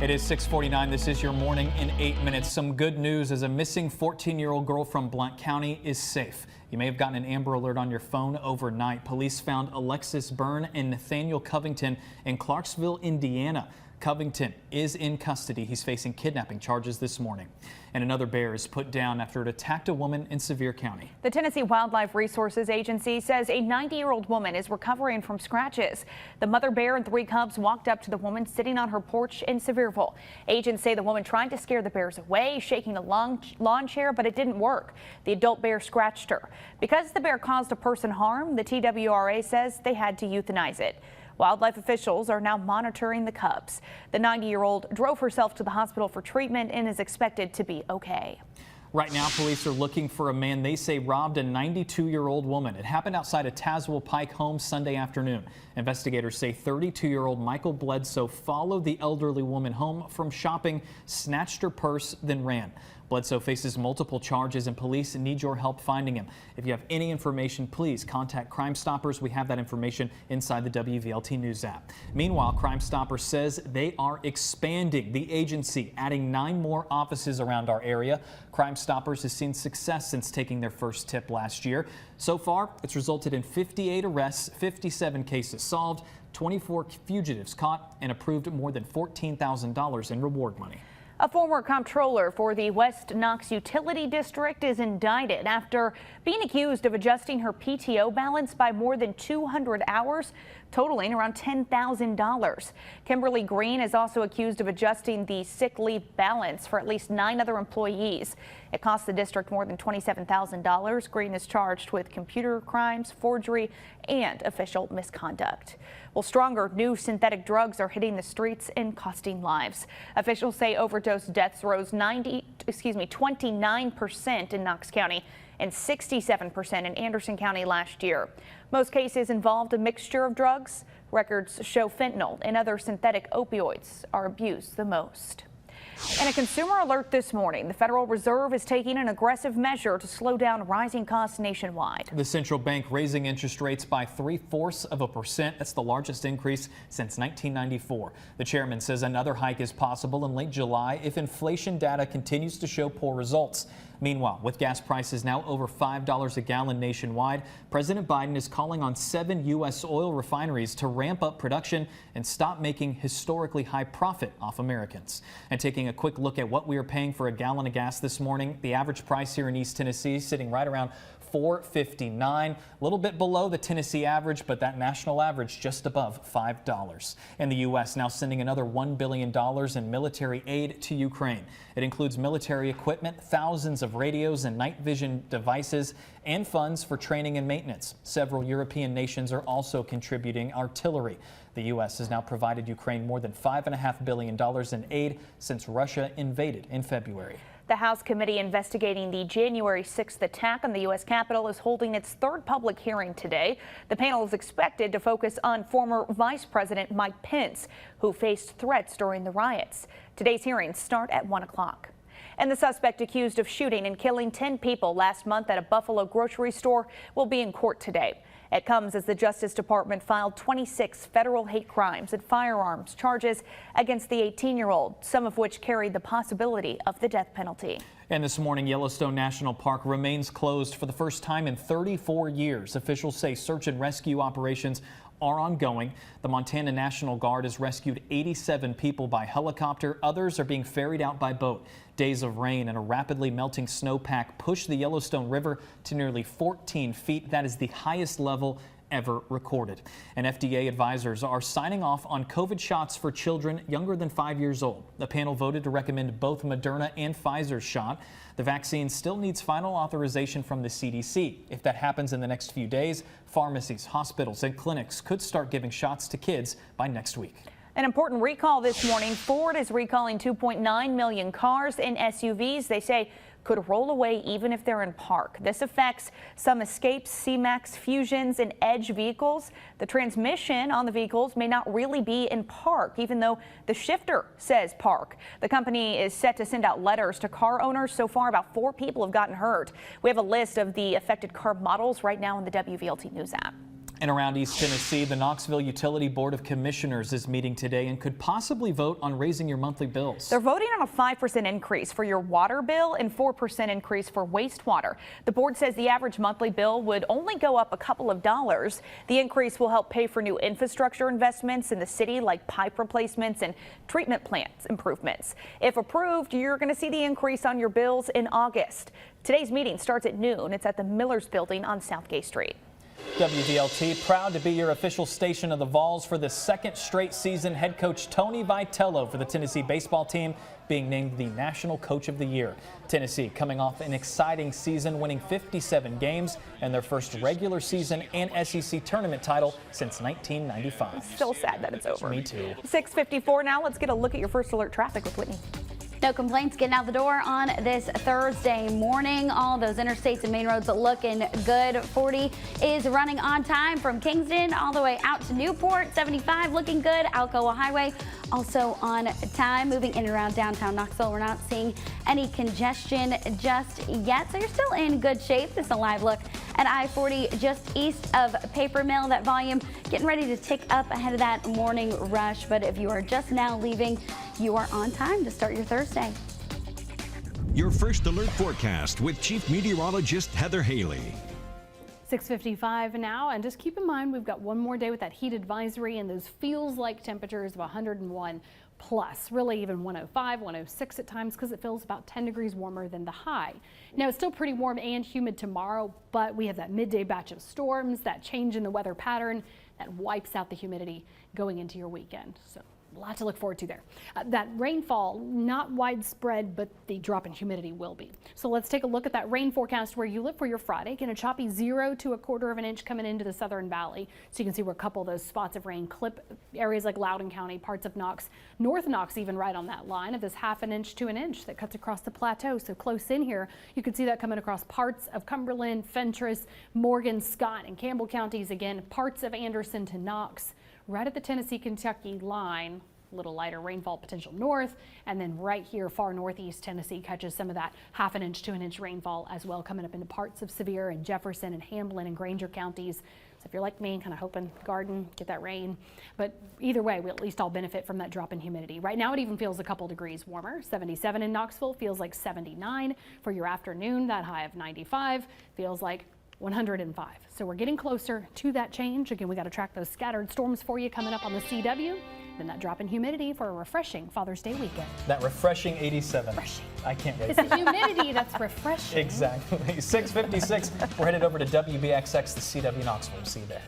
It is 6:49. This is your morning in 8 minutes. Some good news as a missing 14-year-old girl from Blount County is safe. You may have gotten an Amber Alert on your phone overnight. Police found Alexis Byrne and Nathaniel Covington in Clarksville, Indiana. Covington is in custody. He's facing kidnapping charges this morning. And another bear is put down after it attacked a woman in Sevier County. The Tennessee Wildlife Resources Agency says a 90-year-old woman is recovering from scratches. The mother bear and 3 cubs walked up to the woman sitting on her porch in Sevierville. Agents say the woman tried to scare the bears away, shaking a lawn chair, but it didn't work. The adult bear scratched her. Because the bear caused a person harm, the TWRA says they had to euthanize it. Wildlife officials are now monitoring the cubs. The 90-year-old drove herself to the hospital for treatment and is expected to be okay. Right now, police are looking for a man they say robbed a 92-year-old woman. It happened outside a Tazewell Pike home Sunday afternoon. Investigators say 32-year-old Michael Bledsoe followed the elderly woman home from shopping, snatched her purse, then ran. Bledsoe faces multiple charges and police need your help finding him. If you have any information, please contact Crime Stoppers. We have that information inside the WVLT News app. Meanwhile, Crime Stoppers says they are expanding the agency, adding 9 more offices around our area. Crime Stoppers has seen success since taking their first tip last year. So far, it's resulted in 58 arrests, 57 cases solved, 24 fugitives caught, and approved more than $14,000 in reward money. A former comptroller for the West Knox Utility District is indicted after being accused of adjusting her PTO balance by more than 200 hours, totaling around $10,000. Kimberly Green is also accused of adjusting the sick leave balance for at least 9 other employees. It cost the district more than $27,000. Green is charged with computer crimes, forgery, and official misconduct. Well, stronger new synthetic drugs are hitting the streets and costing lives. Officials say overdose deaths rose 29% in Knox County and 67% in Anderson County last year. Most cases involved a mixture of drugs. Records show fentanyl and other synthetic opioids are abused the most. In a consumer alert this morning, the Federal Reserve is taking an aggressive measure to slow down rising costs nationwide. The central bank raising interest rates by 0.75%. That's the largest increase since 1994. The chairman says another hike is possible in late July if inflation data continues to show poor results. Meanwhile, with gas prices now over $5 a gallon nationwide, President Biden is calling on 7 U.S. oil refineries to ramp up production and stop making historically high profit off Americans. And taking a quick look at what we are paying for a gallon of gas this morning, the average price here in East Tennessee sitting right around $4.59, a little bit below the Tennessee average, but that national average just above $5. And the U.S. now sending another $1 billion in military aid to Ukraine. It includes military equipment, thousands of radios and night vision devices, and funds for training and maintenance. Several European nations are also contributing artillery. The U.S. has now provided Ukraine more than $5.5 billion in aid since Russia invaded in February. The House committee investigating the January 6th attack on the U.S. Capitol is holding its 3rd public hearing today. The panel is expected to focus on former Vice President Mike Pence, who faced threats during the riots. Today's hearings start at 1 o'clock. And the suspect accused of shooting and killing 10 people last month at a Buffalo grocery store will be in court today. It comes as the Justice Department filed 26 federal hate crimes and firearms charges against the 18-year-old, some of which carried the possibility of the death penalty. And this morning, Yellowstone National Park remains closed for the first time in 34 years. Officials say search and rescue operations are ongoing. The Montana National Guard has rescued 87 people by helicopter. Others are being ferried out by boat. Days of rain and a rapidly melting snowpack pushed the Yellowstone River to nearly 14 feet. That is the highest level ever recorded. And FDA advisors are signing off on COVID shots for children younger than 5 years old. The panel voted to recommend both Moderna and Pfizer's shot. The vaccine still needs final authorization from the CDC. If that happens in the next few days, pharmacies, hospitals, and clinics could start giving shots to kids by next week. An important recall this morning. Ford is recalling 2.9 million cars and SUVs they say could roll away even if they're in park. This affects some Escapes, C-Max, Fusions, and Edge vehicles. The transmission on the vehicles may not really be in park, even though the shifter says park. The company is set to send out letters to car owners. So far, about 4 people have gotten hurt. We have a list of the affected car models right now in the WVLT News app. And around East Tennessee, the Knoxville Utility Board of Commissioners is meeting today and could possibly vote on raising your monthly bills. They're voting on a 5% increase for your water bill and 4% increase for wastewater. The board says the average monthly bill would only go up a couple of dollars. The increase will help pay for new infrastructure investments in the city like pipe replacements and treatment plant improvements. If approved, you're going to see the increase on your bills in August. Today's meeting starts at noon. It's at the Millers Building on South Gay Street. WVLT proud to be your official station of the Vols for the second straight season. Head coach Tony Vitello for the Tennessee baseball team being named the National Coach of the Year. Tennessee coming off an exciting season, winning 57 games and their first regular season and SEC tournament title since 1995. Still sad that it's over. Me too. 6:54 now. Let's get a look at your first alert traffic with Whitney. No complaints getting out the door on this Thursday morning. All those interstates and main roads looking good. 40 is running on time from Kingston all the way out to Newport. 75 looking good. Alcoa Highway also on time. Moving in and around downtown Knoxville, we're not seeing any congestion just yet, so you're still in good shape. This is a live look at I-40 just east of Paper Mill. That volume getting ready to tick up ahead of that morning rush, but if you are just now leaving, you are on time to start your Thursday. Your first alert forecast with Chief Meteorologist Heather Haley. 6:55 now, and just keep in mind we've got one more day with that heat advisory and those feels like temperatures of 101 plus, really even 105, 106 at times because it feels about 10 degrees warmer than the high. Now it's still pretty warm and humid tomorrow, but we have that midday batch of storms, that change in the weather pattern that wipes out the humidity going into your weekend. So a lot to look forward to there. That rainfall, not widespread, but the drop in humidity will be. So let's take a look at that rain forecast where you live for your Friday. Again, a choppy 0 to a quarter of an inch coming into the southern valley. So you can see where a couple of those spots of rain clip areas like Loudoun County, parts of Knox, North Knox, even right on that line of this ½ inch to an inch that cuts across the plateau. So close in here, you can see that coming across parts of Cumberland, Fentress, Morgan, Scott, and Campbell counties. Again, parts of Anderson to Knox. Right at the Tennessee-Kentucky line, a little lighter rainfall potential north, and then right here far northeast Tennessee catches some of that ½ inch to an inch rainfall as well, coming up into parts of Sevier and Jefferson and Hamlin and Granger counties. So if you're like me, kind of hoping garden, get that rain. But either way, we'll at least all benefit from that drop in humidity. Right now it even feels a couple degrees warmer. 77 in Knoxville feels like 79 for your afternoon. That high of 95 feels like 105. So we're getting closer to that change. Again, we got to track those scattered storms for you coming up on the CW. Then that drop in humidity for a refreshing Father's Day weekend. That refreshing 87. Refreshing. I can't wait. It's the humidity that's refreshing. Exactly. 6:56. We're headed over to WBXX, the CW Knoxville. See you there.